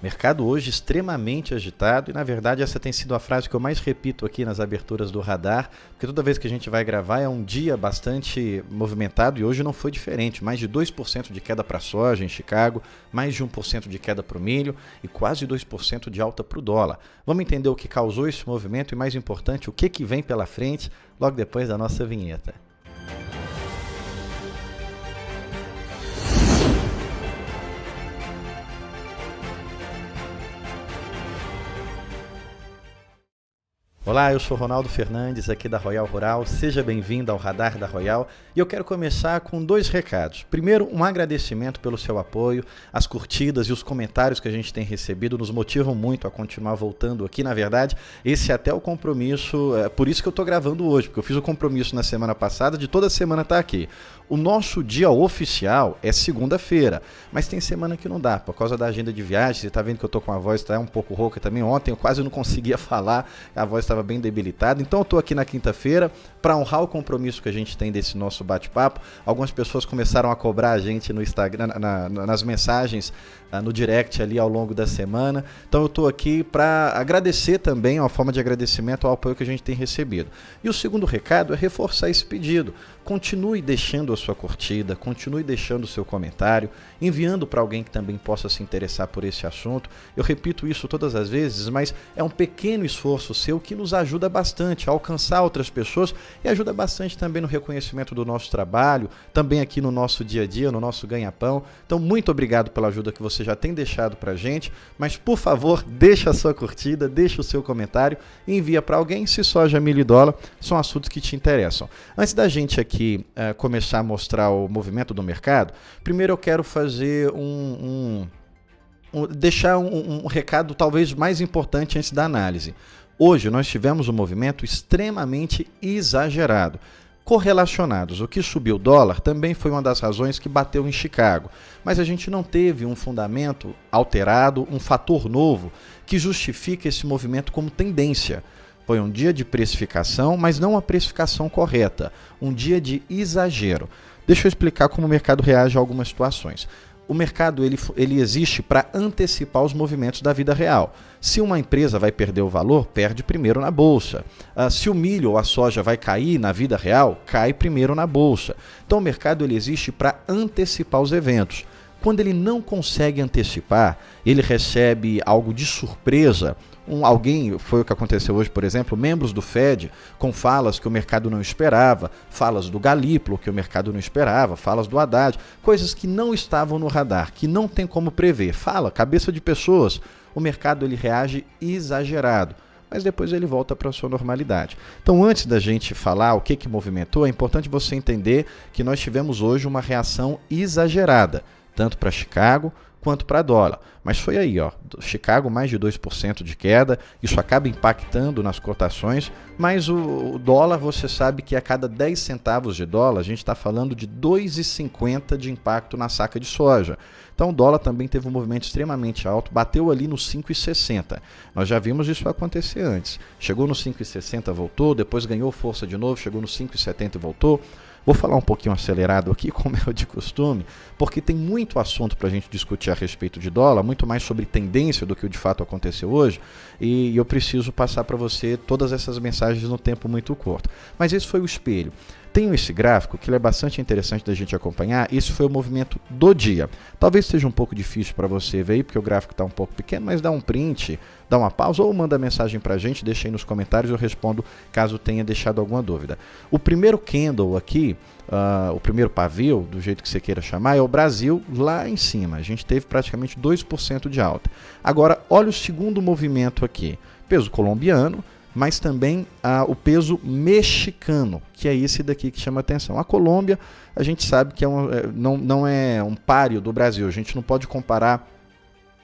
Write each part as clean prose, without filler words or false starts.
Mercado hoje extremamente agitado e, na verdade, essa tem sido a frase que eu mais repito aqui nas aberturas do Radar, porque toda vez que a gente vai gravar é um dia bastante movimentado e hoje não foi diferente. Mais de 2% de queda para a soja em Chicago, mais de 1% de queda para o milho e quase 2% de alta para o dólar. Vamos entender o que causou esse movimento e, mais importante, o que vem pela frente logo depois da nossa vinheta. Olá, eu sou Ronaldo Fernandes, aqui da Royal Rural. Seja bem-vindo ao Radar da Royal. E eu quero começar com 2 recados. Primeiro, um agradecimento pelo seu apoio. As curtidas e os comentários que a gente tem recebido nos motivam muito a continuar voltando aqui. Na verdade, esse é até o compromisso, por isso que eu estou gravando hoje, porque eu fiz o compromisso na semana passada de toda semana estar aqui. O nosso dia oficial é segunda-feira, mas tem semana que não dá, por causa da agenda de viagem. Você está vendo que eu estou com a voz tá um pouco rouca também. Ontem eu quase não conseguia falar, a voz estava bem debilitada. Então eu estou aqui na quinta-feira para honrar o compromisso que a gente tem desse nosso bate-papo. Algumas pessoas começaram a cobrar a gente no Instagram, nas mensagens, no direct ali ao longo da semana. Então eu estou aqui para agradecer também, uma forma de agradecimento ao apoio que a gente tem recebido. E o segundo recado é reforçar esse pedido. Continue deixando a sua curtida, continue deixando o seu comentário, enviando para alguém que também possa se interessar por esse assunto. Eu repito isso todas as vezes, mas é um pequeno esforço seu que nos ajuda bastante a alcançar outras pessoas e ajuda bastante também no reconhecimento do nosso trabalho, também aqui no nosso dia a dia, no nosso ganha-pão. Então, muito obrigado pela ajuda que você já tem deixado para a gente, mas por favor, deixa a sua curtida, deixa o seu comentário e envia para alguém se soja, milho e dólar são assuntos que te interessam. Antes da gente aqui começar a mostrar o movimento do mercado, primeiro eu quero fazer deixar um recado talvez mais importante antes da análise. Hoje nós tivemos um movimento extremamente exagerado. Correlacionados, o que subiu o dólar também foi uma das razões que bateu em Chicago, mas a gente não teve um fundamento alterado, um fator novo que justifique esse movimento como tendência. Foi um dia de precificação, mas não a precificação correta, um dia de exagero. Deixa eu explicar como o mercado reage a algumas situações. O mercado ele existe para antecipar os movimentos da vida real. Se uma empresa vai perder o valor, perde primeiro na bolsa. Se o milho ou a soja vai cair na vida real, cai primeiro na bolsa. Então o mercado ele existe para antecipar os eventos. Quando ele não consegue antecipar, ele recebe algo de surpresa. Alguém, foi o que aconteceu hoje, por exemplo, membros do Fed com falas que o mercado não esperava, falas do Galípolo que o mercado não esperava, falas do Haddad, coisas que não estavam no radar, que não tem como prever. Fala, cabeça de pessoas, o mercado ele reage exagerado, mas depois ele volta para a sua normalidade. Então, antes da gente falar o que movimentou, é importante você entender que nós tivemos hoje uma reação exagerada, tanto para Chicago quanto para dólar. Mas foi aí, ó, Chicago mais de 2% de queda, isso acaba impactando nas cotações, mas o dólar, você sabe que a cada 10 centavos de dólar, a gente está falando de 2,50 de impacto na saca de soja. Então o dólar também teve um movimento extremamente alto, bateu ali no 5,60. Nós já vimos isso acontecer antes. Chegou no 5,60, voltou, depois ganhou força de novo, chegou no 5,70 e voltou. Vou falar um pouquinho acelerado aqui, como é de costume, porque tem muito assunto para a gente discutir a respeito de dólar, muito mais sobre tendência do que o de fato aconteceu hoje, e eu preciso passar para você todas essas mensagens no tempo muito curto. Mas esse foi o espelho. Tenho esse gráfico que ele é bastante interessante da gente acompanhar. Esse foi o movimento do dia. Talvez seja um pouco difícil para você ver aí, porque o gráfico está um pouco pequeno, mas dá um print, dá uma pausa ou manda mensagem para a gente, deixa aí nos comentários, eu respondo caso tenha deixado alguma dúvida. O primeiro candle aqui, o primeiro pavio, do jeito que você queira chamar, é o Brasil lá em cima. A gente teve praticamente 2% de alta. Agora, olha o segundo movimento aqui. Peso colombiano, mas também o peso mexicano, que é esse daqui que chama atenção. A Colômbia, a gente sabe que não é um páreo do Brasil, a gente não pode comparar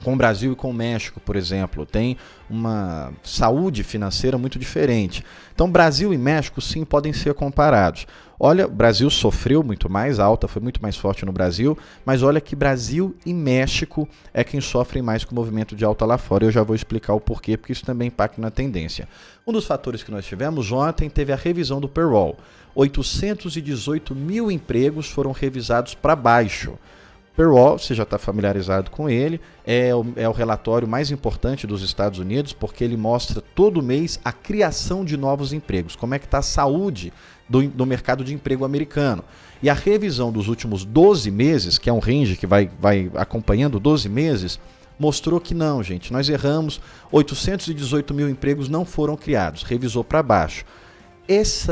com o Brasil e com o México, por exemplo. Tem uma saúde financeira muito diferente. Então, Brasil e México, sim, podem ser comparados. Olha, o Brasil sofreu muito mais, a alta foi muito mais forte no Brasil, mas olha que Brasil e México é quem sofrem mais com o movimento de alta lá fora. Eu já vou explicar o porquê, porque isso também impacta na tendência. Um dos fatores que nós tivemos ontem teve a revisão do payroll. 818 mil empregos foram revisados para baixo. Payroll, você já está familiarizado com ele, é o relatório mais importante dos Estados Unidos, porque ele mostra todo mês a criação de novos empregos, como é que está a saúde do mercado de emprego americano. E a revisão dos últimos 12 meses, que é um range que vai acompanhando 12 meses, mostrou que não, gente, nós erramos, 818 mil empregos não foram criados, revisou para baixo. Esse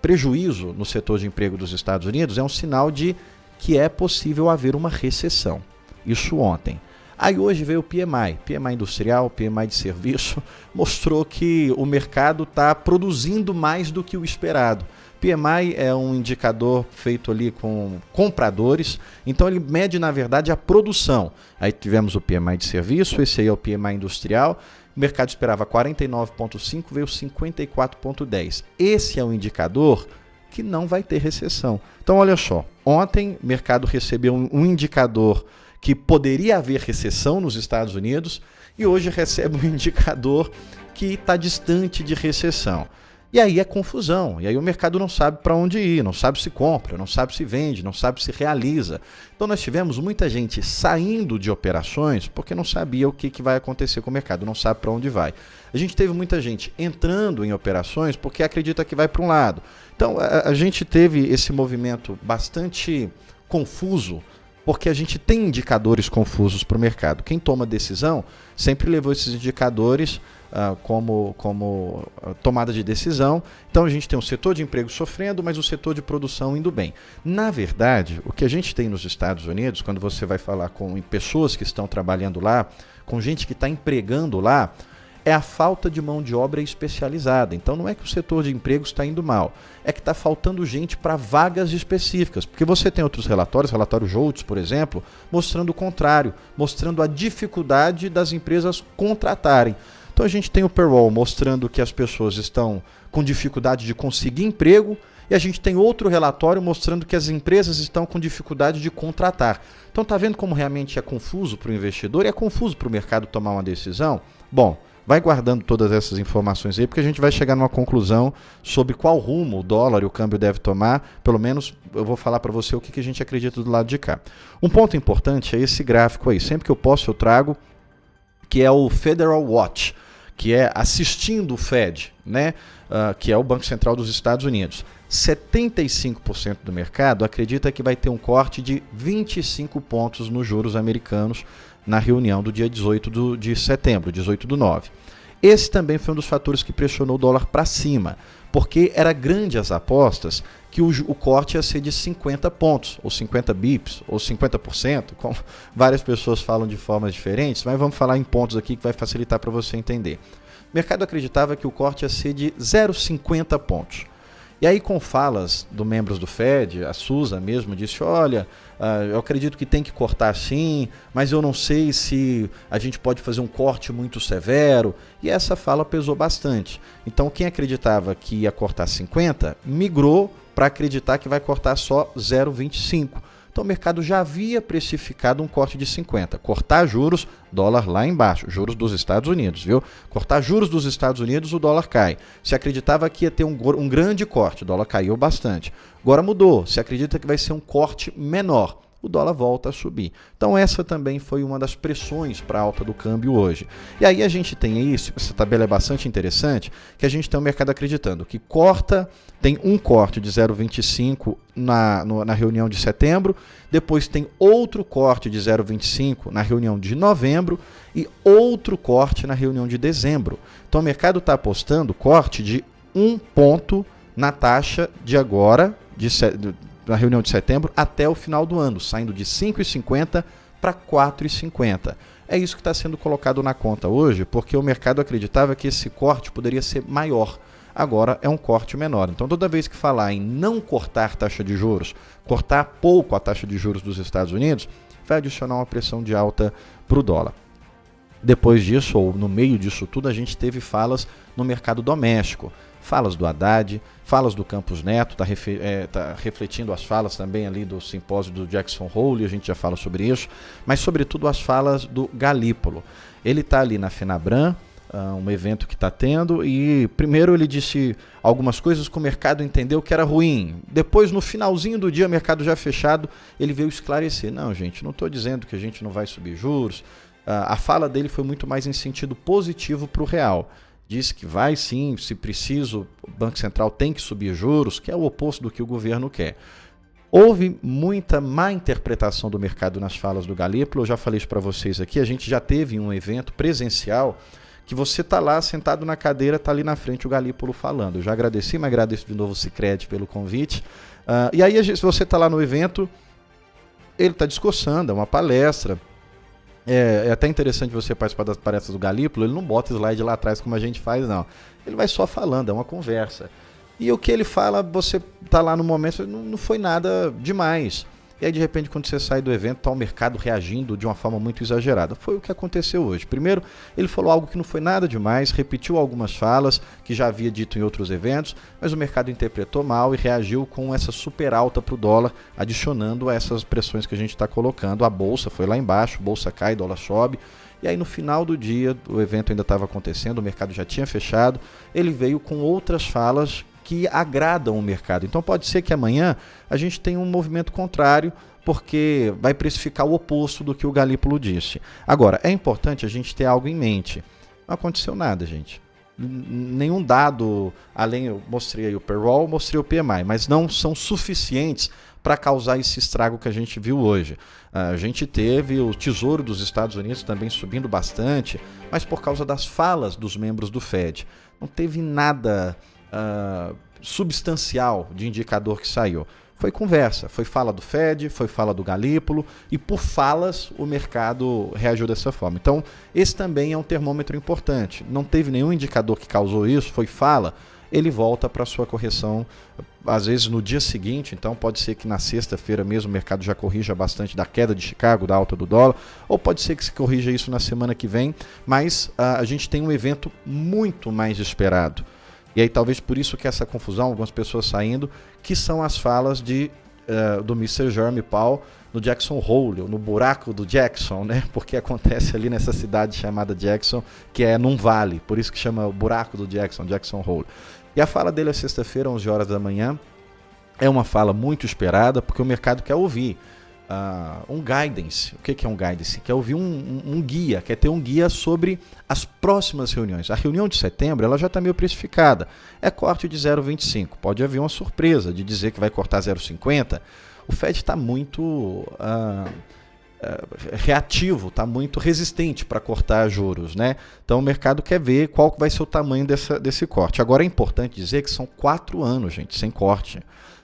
prejuízo no setor de emprego dos Estados Unidos é um sinal de que é possível haver uma recessão. Isso ontem. Aí hoje veio o PMI industrial, PMI de serviço, mostrou que o mercado está produzindo mais do que o esperado. PMI é um indicador feito ali com compradores, então ele mede, na verdade, a produção. Aí tivemos o PMI de serviço, esse aí é o PMI industrial, o mercado esperava 49,5, veio 54,10. Esse é um indicador que não vai ter recessão. Então, olha só, ontem o mercado recebeu um indicador que poderia haver recessão nos Estados Unidos e hoje recebe um indicador que está distante de recessão. E aí é confusão, e aí o mercado não sabe para onde ir, não sabe se compra, não sabe se vende, não sabe se realiza. Então nós tivemos muita gente saindo de operações porque não sabia o que vai acontecer com o mercado, não sabe para onde vai. A gente teve muita gente entrando em operações porque acredita que vai para um lado. Então a gente teve esse movimento bastante confuso, porque a gente tem indicadores confusos para o mercado. Quem toma decisão sempre levou esses indicadores como tomada de decisão. Então a gente tem o setor de emprego sofrendo, mas o setor de produção indo bem. Na verdade, o que a gente tem nos Estados Unidos, quando você vai falar com pessoas que estão trabalhando lá, com gente que está empregando lá, é a falta de mão de obra especializada. Então não é que o setor de empregos está indo mal, é que está faltando gente para vagas específicas. Porque você tem outros relatórios, relatório Jolts, por exemplo, mostrando o contrário, mostrando a dificuldade das empresas contratarem. Então a gente tem o payroll mostrando que as pessoas estão com dificuldade de conseguir emprego, e a gente tem outro relatório mostrando que as empresas estão com dificuldade de contratar. Então está vendo como realmente é confuso para o investidor e é confuso para o mercado tomar uma decisão? Bom, vai guardando todas essas informações aí, porque a gente vai chegar numa conclusão sobre qual rumo o dólar e o câmbio deve tomar. Pelo menos eu vou falar para você o que a gente acredita do lado de cá. Um ponto importante é esse gráfico aí. Sempre que eu posso eu trago, que é o Federal Watch, que é assistindo o Fed, né? Que é o Banco Central dos Estados Unidos. 75% do mercado acredita que vai ter um corte de 25 pontos nos juros americanos na reunião do dia 18 de setembro, 18/9. Esse também foi um dos fatores que pressionou o dólar para cima, porque era grande as apostas que o corte ia ser de 50 pontos, ou 50 bips, ou 50%, como várias pessoas falam de formas diferentes, mas vamos falar em pontos aqui que vai facilitar para você entender. O mercado acreditava que o corte ia ser de 0,50 pontos. E aí, com falas dos membros do Fed, a Susan mesmo disse, olha, eu acredito que tem que cortar sim, mas eu não sei se a gente pode fazer um corte muito severo. E essa fala pesou bastante. Então, quem acreditava que ia cortar 50, migrou para acreditar que vai cortar só 0,25. Então o mercado já havia precificado um corte de 50. Cortar juros, dólar lá embaixo, juros dos Estados Unidos, viu? Cortar juros dos Estados Unidos, o dólar cai. Se acreditava que ia ter um grande corte, o dólar caiu bastante. Agora mudou, se acredita que vai ser um corte menor, o dólar volta a subir. Então essa também foi uma das pressões para a alta do câmbio hoje. E aí a gente tem isso, essa tabela é bastante interessante, que a gente tem o mercado acreditando que tem um corte de 0,25 na reunião de setembro, depois tem outro corte de 0,25 na reunião de novembro e outro corte na reunião de dezembro. Então o mercado está apostando corte de 1 ponto na taxa de agora, na reunião de setembro, até o final do ano, saindo de 5,50 para 4,50. É isso que está sendo colocado na conta hoje, porque o mercado acreditava que esse corte poderia ser maior. Agora é um corte menor. Então, toda vez que falar em não cortar taxa de juros, cortar pouco a taxa de juros dos Estados Unidos, vai adicionar uma pressão de alta para o dólar. Depois disso, ou no meio disso tudo, a gente teve falas no mercado doméstico. Falas do Haddad, falas do Campos Neto, está refletindo as falas também ali do simpósio do Jackson Hole, a gente já fala sobre isso, mas sobretudo as falas do Galípolo. Ele está ali na Fenabram, um evento que está tendo, e primeiro ele disse algumas coisas que o mercado entendeu que era ruim. Depois, no finalzinho do dia, o mercado já fechado, ele veio esclarecer. Não, gente, não estou dizendo que a gente não vai subir juros. A fala dele foi muito mais em sentido positivo para o real. Disse que vai sim, se preciso, o Banco Central tem que subir juros, que é o oposto do que o governo quer. Houve muita má interpretação do mercado nas falas do Galípolo. Eu já falei isso para vocês aqui, a gente já teve um evento presencial que você está lá sentado na cadeira, está ali na frente o Galípolo falando. Eu já agradeci, mas agradeço de novo o Sicredi pelo convite. E aí, se você está lá no evento, ele está discursando, é uma palestra. É até interessante você participar das palestras do Galípolo, ele não bota slide lá atrás como a gente faz, não. Ele vai só falando, é uma conversa. E o que ele fala, você está lá no momento, não foi nada demais. E aí, de repente, quando você sai do evento, está o mercado reagindo de uma forma muito exagerada. Foi o que aconteceu hoje. Primeiro, ele falou algo que não foi nada demais, repetiu algumas falas que já havia dito em outros eventos, mas o mercado interpretou mal e reagiu com essa super alta para o dólar, adicionando a essas pressões que a gente está colocando. A bolsa foi lá embaixo, bolsa cai, dólar sobe. E aí, no final do dia, o evento ainda estava acontecendo, o mercado já tinha fechado, ele veio com outras falas que agradam o mercado. Então pode ser que amanhã a gente tenha um movimento contrário, porque vai precificar o oposto do que o Galípolo disse. Agora, é importante a gente ter algo em mente. Não aconteceu nada, gente. Nenhum dado, além, eu mostrei aí o payroll, mostrei o PMI, mas não são suficientes para causar esse estrago que a gente viu hoje. A gente teve o Tesouro dos Estados Unidos também subindo bastante, mas por causa das falas dos membros do Fed. Não teve nada substancial de indicador que saiu. Foi conversa, foi fala do Fed, foi fala do Galípolo, e por falas o mercado reagiu dessa forma. Então, esse também é um termômetro importante. Não teve nenhum indicador que causou isso, foi fala, ele volta para a sua correção, às vezes no dia seguinte. Então pode ser que na sexta-feira mesmo o mercado já corrija bastante da queda de Chicago, da alta do dólar, ou pode ser que se corrija isso na semana que vem, mas a gente tem um evento muito mais esperado. E aí talvez por isso que essa confusão, algumas pessoas saindo, que são as falas do Mr. Jerome Powell no Jackson Hole, no buraco do Jackson, né? Porque acontece ali nessa cidade chamada Jackson, que é num vale, por isso que chama o buraco do Jackson, Jackson Hole. E a fala dele é sexta-feira, 11 horas da manhã, é uma fala muito esperada, porque o mercado quer ouvir um guidance. O que é um guidance? Quer ouvir um guia, quer ter um guia sobre as próximas reuniões. A reunião de setembro ela já está meio precificada. É corte de 0,25. Pode haver uma surpresa de dizer que vai cortar 0,50. O Fed está muito reativo, está muito resistente para cortar juros, né? Então o mercado quer ver qual vai ser o tamanho desse corte. Agora é importante dizer que são 4 anos, gente, sem corte.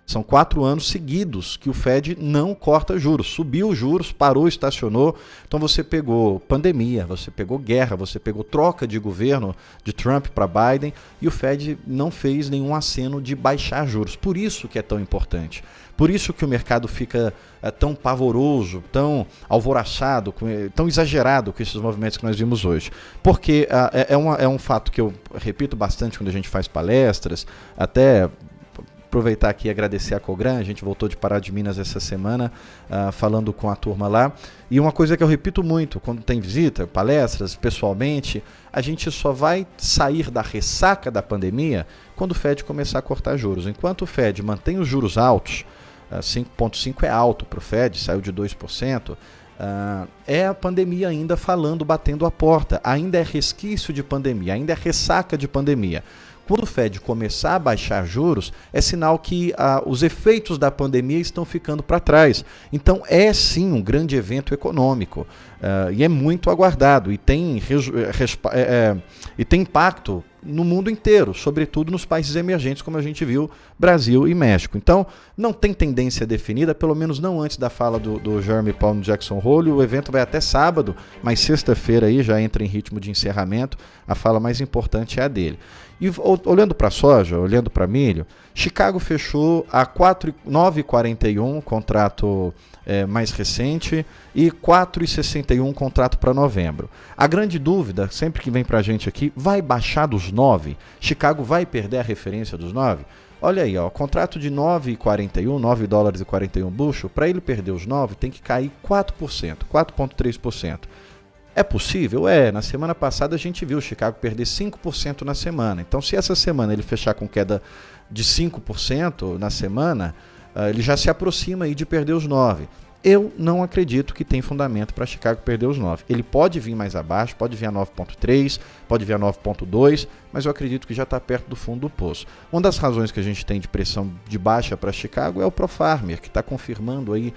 São 4 anos seguidos que o Fed não corta juros. Subiu os juros, parou, estacionou. Então você pegou pandemia, você pegou guerra, você pegou troca de governo de Trump para Biden e o Fed não fez nenhum aceno de baixar juros. Por isso que é tão importante. Por isso que o mercado fica tão pavoroso, tão alvoroçado, tão exagerado com esses movimentos que nós vimos hoje. Porque é um fato que eu repito bastante quando a gente faz palestras, até aproveitar aqui e agradecer a Cogran. A gente voltou de Pará de Minas essa semana, falando com a turma lá. E uma coisa que eu repito muito, quando tem visita, palestras, pessoalmente, a gente só vai sair da ressaca da pandemia quando o Fed começar a cortar juros. Enquanto o Fed mantém os juros altos, 5,5% é alto para o Fed, saiu de 2%, é a pandemia ainda falando, batendo a porta. Ainda é resquício de pandemia, ainda é ressaca de pandemia. Quando o Fed começar a baixar juros, é sinal que os efeitos da pandemia estão ficando para trás. Então é sim um grande evento econômico e é muito aguardado e tem impacto no mundo inteiro, sobretudo nos países emergentes, como a gente viu, Brasil e México. Então, não tem tendência definida, pelo menos não antes da fala do Jerome Powell no Jackson Hole. O evento vai até sábado, mas sexta-feira aí já entra em ritmo de encerramento. A fala mais importante é a dele. E olhando para a soja, olhando para milho, Chicago fechou a 9,41, contrato mais recente, e 4,61 contrato para novembro. A grande dúvida, sempre que vem para a gente aqui, vai baixar dos 9? Chicago vai perder a referência dos 9? Olha aí, ó, contrato de 9,41, 9 dólares e 41 bushel, para ele perder os 9 tem que cair 4%, 4,3%. É possível? É. Na semana passada a gente viu o Chicago perder 5% na semana. Então, se essa semana ele fechar com queda de 5% na semana, ele já se aproxima aí de perder os 9%. Eu não acredito que tem fundamento para Chicago perder os 9%. Ele pode vir mais abaixo, pode vir a 9,3%, pode vir a 9,2%, mas eu acredito que já está perto do fundo do poço. Uma das razões que a gente tem de pressão de baixa para Chicago é o ProFarmer, que está confirmando aí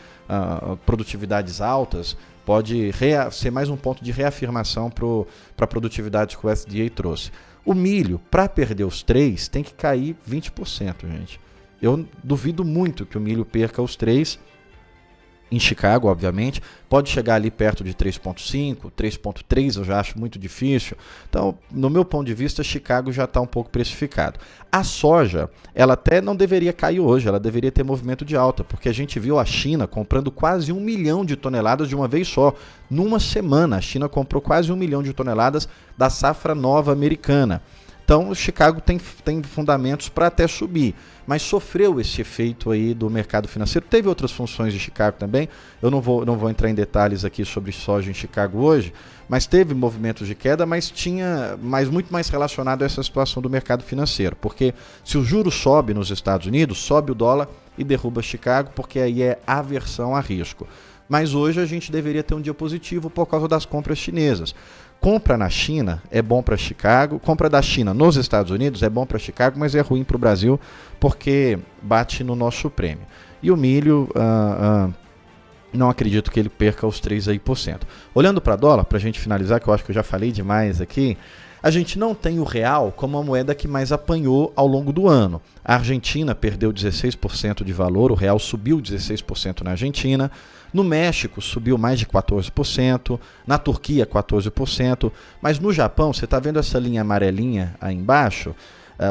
produtividades altas. Pode ser mais um ponto de reafirmação para a produtividade que o SDA trouxe. O milho, para perder os 3%, tem que cair 20%, gente. Eu duvido muito que o milho perca os 3%. Em Chicago, obviamente, pode chegar ali perto de 3,5, 3,3 eu já acho muito difícil. Então, no meu ponto de vista, Chicago já está um pouco precificado. A soja, ela até não deveria cair hoje, ela deveria ter movimento de alta, porque a gente viu a China comprando quase 1 milhão de toneladas de uma vez só. Numa semana, a China comprou quase 1 milhão de toneladas da safra nova americana. Então, o Chicago tem fundamentos para até subir, mas sofreu esse efeito aí do mercado financeiro. Teve outras funções de Chicago também, eu não vou entrar em detalhes aqui sobre soja em Chicago hoje, mas teve movimentos de queda, mas muito mais relacionado a essa situação do mercado financeiro, porque se o juro sobe nos Estados Unidos, sobe o dólar e derruba Chicago, porque aí é aversão a risco. Mas hoje a gente deveria ter um dia positivo por causa das compras chinesas. Compra na China é bom para Chicago, compra da China nos Estados Unidos é bom para Chicago, mas é ruim para o Brasil porque bate no nosso prêmio. E o milho, não acredito que ele perca os 3%. Olhando para dólar, para a gente finalizar, que eu acho que eu já falei demais aqui, a gente não tem o real como a moeda que mais apanhou ao longo do ano. A Argentina perdeu 16% de valor, o real subiu 16% na Argentina. No México subiu mais de 14%, na Turquia 14%, mas no Japão, você está vendo essa linha amarelinha aí embaixo?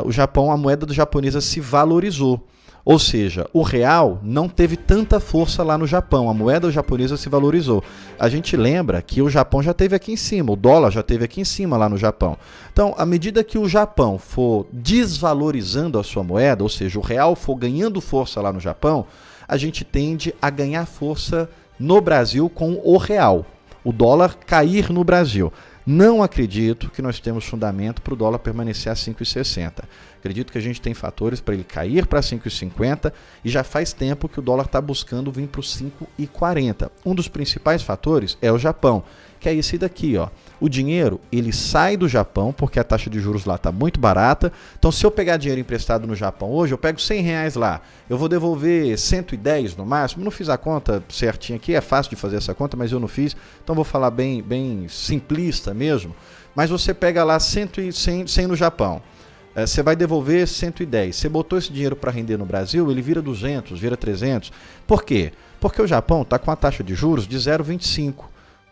O Japão, a moeda do japonesa se valorizou. Ou seja, o real não teve tanta força lá no Japão, a moeda japonesa se valorizou. A gente lembra que o Japão já esteve aqui em cima, o dólar já esteve aqui em cima lá no Japão. Então, à medida que o Japão for desvalorizando a sua moeda, ou seja, o real for ganhando força lá no Japão, a gente tende a ganhar força no Brasil com o real. O dólar cair no Brasil. Não acredito que nós temos fundamento para o dólar permanecer a 5,60. Acredito que a gente tem fatores para ele cair para 5,50 e já faz tempo que o dólar está buscando vir para os 5,40. Um dos principais fatores é o Japão, que é esse daqui, ó. O dinheiro, ele sai do Japão porque a taxa de juros lá está muito barata. Então, se eu pegar dinheiro emprestado no Japão hoje, eu pego R$100 lá, eu vou devolver 110 no máximo. Não fiz a conta certinha aqui, é fácil de fazer essa conta, mas eu não fiz. Então, vou falar bem simplista mesmo. Mas você pega lá 100 no Japão. Você vai devolver 110. Você botou esse dinheiro para render no Brasil, ele vira 200, vira 300. Por quê? Porque o Japão está com a taxa de juros de 0,25.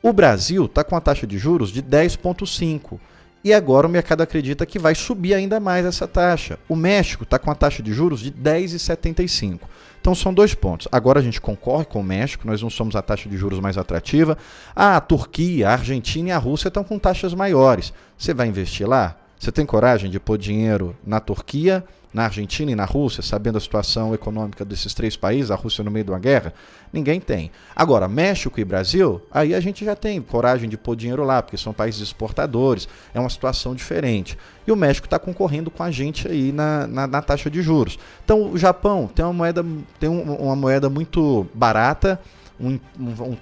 O Brasil está com a taxa de juros de 10,5. E agora o mercado acredita que vai subir ainda mais essa taxa. O México está com a taxa de juros de 10,75. Então são 2 pontos. Agora a gente concorre com o México, nós não somos a taxa de juros mais atrativa. A Turquia, a Argentina e a Rússia estão com taxas maiores. Você vai investir lá? Você tem coragem de pôr dinheiro na Turquia, na Argentina e na Rússia, sabendo a situação econômica desses 3 países, a Rússia no meio de uma guerra? Ninguém tem. Agora, México e Brasil, aí a gente já tem coragem de pôr dinheiro lá, porque são países exportadores, é uma situação diferente. E o México está concorrendo com a gente aí na taxa de juros. Então, o Japão tem uma moeda muito barata,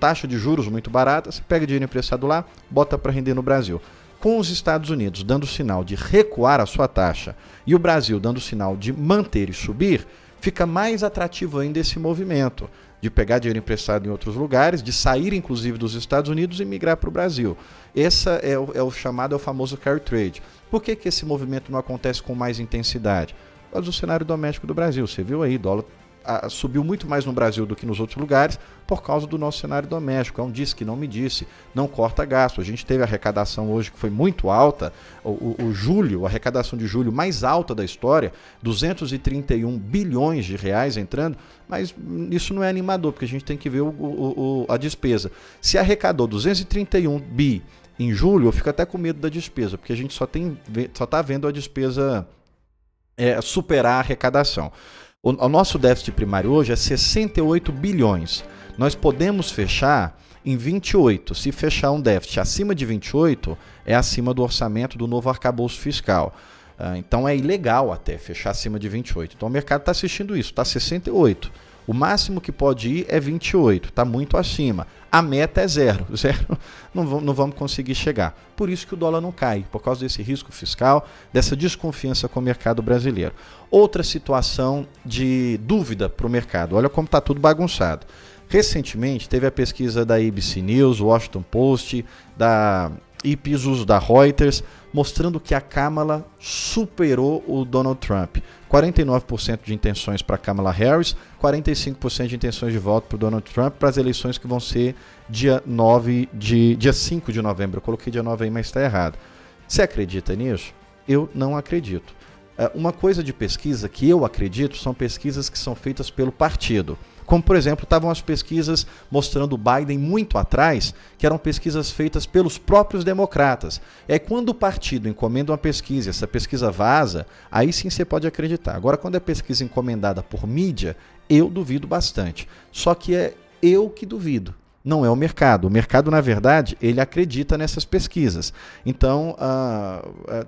taxa de juros muito barata, você pega dinheiro emprestado lá, bota para render no Brasil. Com os Estados Unidos dando sinal de recuar a sua taxa e o Brasil dando sinal de manter e subir, fica mais atrativo ainda esse movimento de pegar dinheiro emprestado em outros lugares, de sair inclusive dos Estados Unidos e migrar para o Brasil. Esse é o famoso carry trade. Por que esse movimento não acontece com mais intensidade? Por causa do cenário doméstico do Brasil. Você viu aí, dólar subiu muito mais no Brasil do que nos outros lugares por causa do nosso cenário doméstico. É um disse que não me disse, não corta gasto. A gente teve a arrecadação hoje que foi muito alta, a arrecadação de julho mais alta da história, 231 bilhões de reais entrando, mas isso não é animador, porque a gente tem que ver a despesa. Se arrecadou 231 bi em julho, eu fico até com medo da despesa, porque a gente só está vendo a despesa superar a arrecadação. O nosso déficit primário hoje é 68 bilhões. Nós podemos fechar em 28. Se fechar um déficit acima de 28, é acima do orçamento do novo arcabouço fiscal. Então é ilegal até fechar acima de 28. Então o mercado está assistindo isso, está 68. O máximo que pode ir é 28, está muito acima. A meta é zero. Zero não vamos conseguir chegar. Por isso que o dólar não cai, por causa desse risco fiscal, dessa desconfiança com o mercado brasileiro. Outra situação de dúvida para o mercado. Olha como está tudo bagunçado. Recentemente teve a pesquisa da ABC News, Washington Post, da Ipsos, da Reuters, mostrando que a Kamala superou o Donald Trump. 49% de intenções para Kamala Harris, 45% de intenções de voto para o Donald Trump para as eleições que vão ser dia 5 de novembro. Eu coloquei dia 9 aí, mas está errado. Você acredita nisso? Eu não acredito. Uma coisa de pesquisa que eu acredito são pesquisas que são feitas pelo partido. Como, por exemplo, estavam as pesquisas mostrando o Biden muito atrás, que eram pesquisas feitas pelos próprios democratas. É quando o partido encomenda uma pesquisa, essa pesquisa vaza, aí sim você pode acreditar. Agora, quando é pesquisa encomendada por mídia, eu duvido bastante. Só que é eu que duvido. Não é o mercado. O mercado, na verdade, ele acredita nessas pesquisas. Então,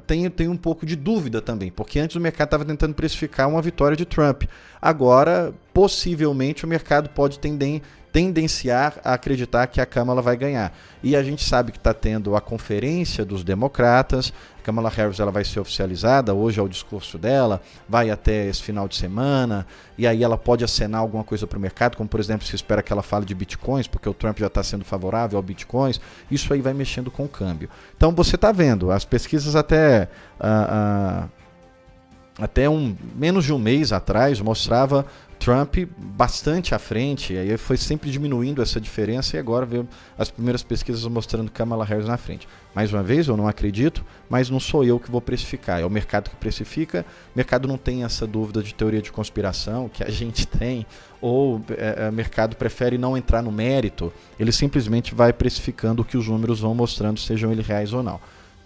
tem um pouco de dúvida também, porque antes o mercado estava tentando precificar uma vitória de Trump. Agora, possivelmente, o mercado pode tendenciar a acreditar que a Kamala vai ganhar. E a gente sabe que está tendo a conferência dos democratas. A Kamala Harris ela vai ser oficializada, hoje é o discurso dela, vai até esse final de semana, e aí ela pode acenar alguma coisa para o mercado, como por exemplo, se espera que ela fale de bitcoins, porque o Trump já está sendo favorável ao bitcoins, isso aí vai mexendo com o câmbio. Então você está vendo, as pesquisas até menos de um mês atrás mostrava Trump bastante à frente, e aí foi sempre diminuindo essa diferença, e agora veio as primeiras pesquisas mostrando Kamala Harris na frente. Mais uma vez, eu não acredito, mas não sou eu que vou precificar, é o mercado que precifica. O mercado não tem essa dúvida de teoria de conspiração que a gente tem, ou o mercado prefere não entrar no mérito, ele simplesmente vai precificando o que os números vão mostrando, sejam eles reais ou não.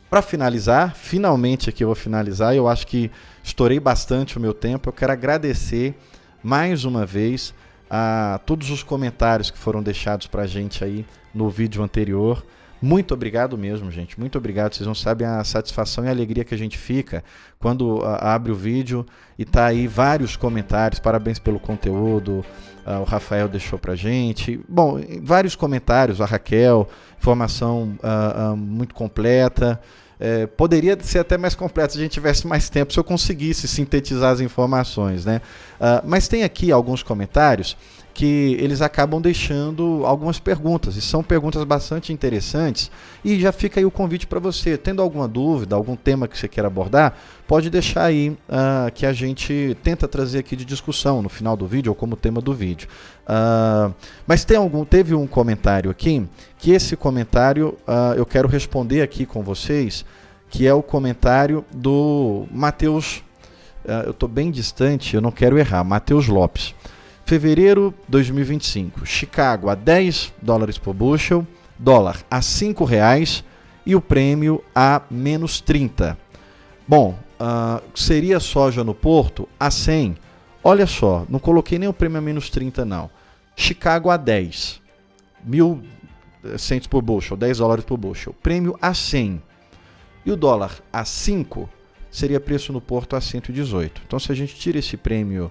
Para finalizar, finalmente aqui eu vou finalizar, eu acho que estourei bastante o meu tempo, eu quero agradecer mais uma vez a todos os comentários que foram deixados para a gente aí no vídeo anterior. Muito obrigado mesmo, gente. Muito obrigado. Vocês não sabem a satisfação e a alegria que a gente fica quando abre o vídeo e tá aí vários comentários. Parabéns pelo conteúdo. O Rafael deixou pra gente. Bom, vários comentários. A Raquel, informação muito completa. Poderia ser até mais completo se a gente tivesse mais tempo, se eu conseguisse sintetizar as informações, né? Mas tem aqui alguns comentários que eles acabam deixando algumas perguntas, e são perguntas bastante interessantes, e já fica aí o convite para você, tendo alguma dúvida, algum tema que você queira abordar, pode deixar aí que a gente tenta trazer aqui de discussão no final do vídeo, ou como tema do vídeo. Mas teve um comentário aqui, que esse comentário eu quero responder aqui com vocês, que é o comentário do Matheus, eu estou bem distante, eu não quero errar, Matheus Lopes. Fevereiro 2025, Chicago a $10 por bushel, dólar a R$5 e o prêmio a menos 30. Bom, seria soja no porto a 100. Olha só, não coloquei nem o prêmio a menos 30 não. Chicago a 10, 1.000 cents por bushel, $10 por bushel. Prêmio a 100. E o dólar a 5 seria preço no porto a 118. Então se a gente tira esse prêmio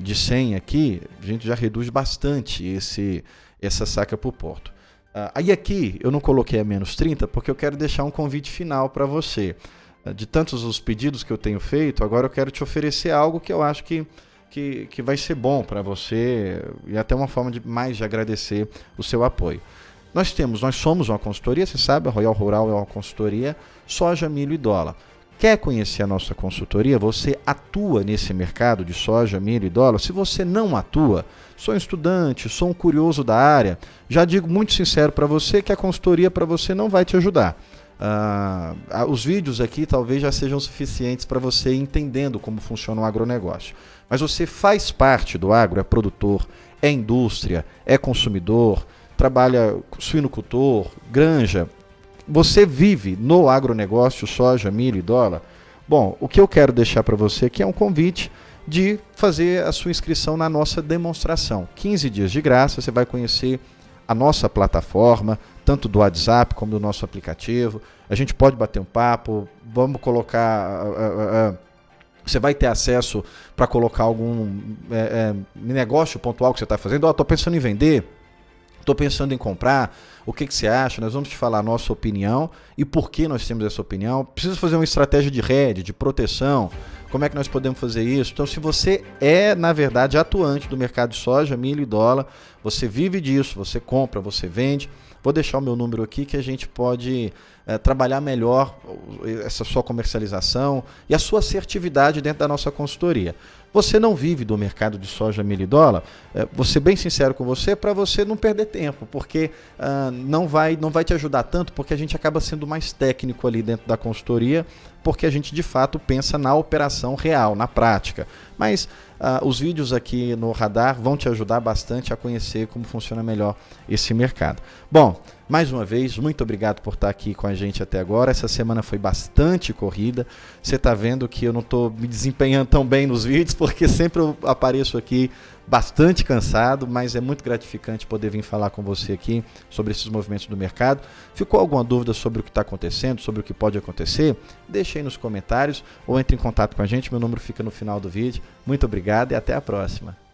de 100 aqui, a gente já reduz bastante essa saca para o porto. Aí aqui eu não coloquei a menos 30 porque eu quero deixar um convite final para você. De tantos os pedidos que eu tenho feito, agora eu quero te oferecer algo que eu acho que vai ser bom para você e até uma forma de agradecer o seu apoio. Nós somos uma consultoria, você sabe, a Royal Rural é uma consultoria, soja, milho e dólar. Quer conhecer a nossa consultoria? Você atua nesse mercado de soja, milho e dólar? Se você não atua, sou um estudante, sou um curioso da área, já digo muito sincero para você que a consultoria para você não vai te ajudar. Os vídeos aqui talvez já sejam suficientes para você ir entendendo como funciona o agronegócio. Mas você faz parte do agro, é produtor, é indústria, é consumidor, trabalha suinocultor, granja. Você vive no agronegócio, soja, milho e dólar? Bom, o que eu quero deixar para você aqui é um convite de fazer a sua inscrição na nossa demonstração. 15 dias de graça, você vai conhecer a nossa plataforma, tanto do WhatsApp como do nosso aplicativo. A gente pode bater um papo, vamos colocar... Você vai ter acesso para colocar algum negócio pontual que você está fazendo. Estou pensando em vender, estou pensando em comprar, o que você acha? Nós vamos te falar a nossa opinião e por que nós temos essa opinião. Precisa fazer uma estratégia de rede, de proteção, como é que nós podemos fazer isso? Então, se você é, na verdade, atuante do mercado de soja, milho e dólar, você vive disso, você compra, você vende, vou deixar o meu número aqui que a gente pode trabalhar melhor essa sua comercialização e a sua assertividade dentro da nossa consultoria. Você não vive do mercado de soja, milho e dólar, vou ser bem sincero com você, para você não perder tempo, porque não vai te ajudar tanto, porque a gente acaba sendo mais técnico ali dentro da consultoria, porque a gente de fato pensa na operação real, na prática. Mas os vídeos aqui no Radar vão te ajudar bastante a conhecer como funciona melhor esse mercado. Bom, mais uma vez, muito obrigado por estar aqui com a gente até agora. Essa semana foi bastante corrida. Você está vendo que eu não estou me desempenhando tão bem nos vídeos, porque sempre eu apareço aqui bastante cansado, mas é muito gratificante poder vir falar com você aqui sobre esses movimentos do mercado. Ficou alguma dúvida sobre o que está acontecendo, sobre o que pode acontecer? Deixe aí nos comentários ou entre em contato com a gente. Meu número fica no final do vídeo. Muito obrigado e até a próxima.